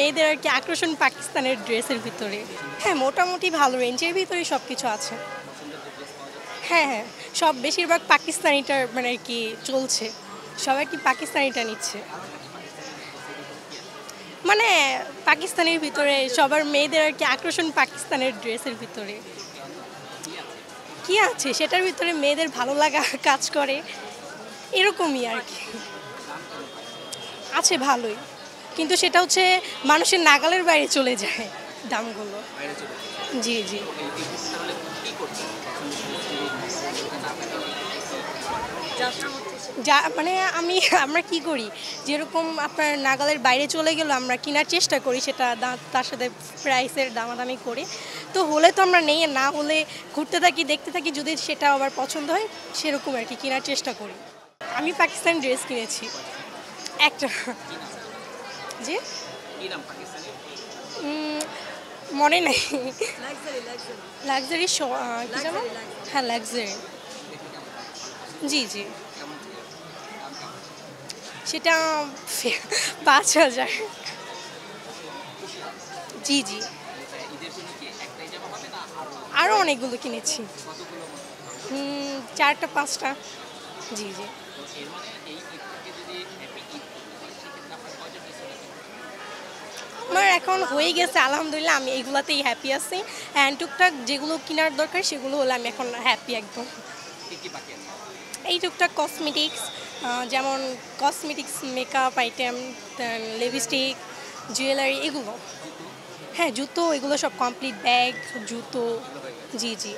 মেয়েদের আর কি আকর্ষণ পাকিস্তানের ড্রেসের ভিতরে। হ্যাঁ, মোটামুটি ভালো রেঞ্জের ভিতরেই সব কিছু আছে। হ্যাঁ, হ্যাঁ, সব বেশিরভাগ পাকিস্তানিটার মানে আর কি চলছে। সবাই কি পাকিস্তানিটা নিচ্ছে। মানে পাকিস্তানের ভিতরে সবার মেয়েদের আর কি আকর্ষণ পাকিস্তানের ড্রেসের ভিতরে। কি আছে সেটার ভিতরে মেয়েদের ভালো লাগা কাজ করে, এরকমই আর কি। আছে ভালোই, কিন্তু সেটা হচ্ছে মানুষের নাগালের বাইরে চলে যায় দামগুলো। জি জি। যা মানে আমরা কি করি, যেরকম আপনার নাগালের বাইরে চলে গেলে আমরা কেনার চেষ্টা করি, সেটা তার সাথে প্রাইসের দামাদামি করে। তো হলে তো আমরা নেই, না হলে ঘুরতে থাকি, দেখতে থাকি, যদি সেটা আবার পছন্দ হয় সেরকম আর কি কেনার চেষ্টা করি। আমি পাকিস্তানি ড্রেস কিনেছি একটা। জি, মনে নেই। লাক্সারি কি জানো? হ্যাঁ, লাক্সারি। জি জি। সেটা ৫,০০০। জি জি। আরও অনেকগুলো কিনেছি। ৪টা ৫টা। জি জি। আমার এখন হয়ে গেছে আলহামদুলিল্লাহ, আমি এগুলাতেই হ্যাপি আছি। অ্যান্ড টুকটাক যেগুলো কেনার দরকার সেগুলো হলে আমি এখন হ্যাপি একদম। এই টুকটাক কসমেটিক্স, যেমন cosmetics, makeup item, lipstick, jewellery, এগুলো। হ্যাঁ, জুতো, এগুলো সব কমপ্লিট, ব্যাগ, জুতো। জি জি।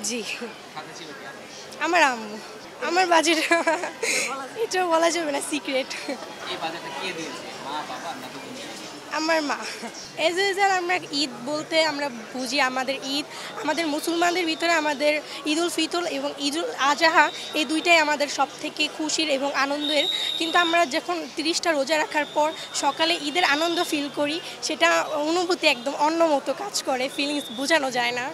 জি। আমার আম্মু। আমার বাজেট এটা বলা যাবে না, সিক্রেট। আমার মা। এজ ইউজুয়াল আমরা ঈদ বলতে আমরা বুঝি আমাদের ঈদ, আমাদের মুসলমানদের ভিতরে আমাদের ঈদুল ফিতর এবং ঈদুল আজহা, এই দুইটাই আমাদের সব থেকে খুশির এবং আনন্দের। কিন্তু আমরা যখন 30টা রোজা রাখার পর সকালে ঈদের আনন্দ ফিল করি, সেটা অনুভূতি একদম অন্য মতো কাজ করে, ফিলিংস বোঝানো যায় না।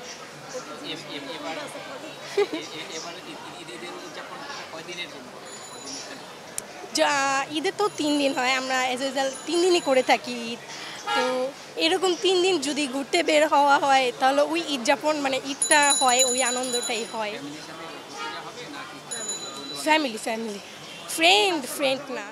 ঈদে তো 3 দিন হয়, আমরা এজ ইউজুয়াল 3 দিনই করে থাকি ঈদ। তো এরকম 3 দিন যদি ঘুরতে বের হওয়া হয় তাহলে ওই ঈদ যাপন মানে ঈদটা হয়, ওই আনন্দটাই হয়। ফ্যামিলি ফ্রেন্ড না।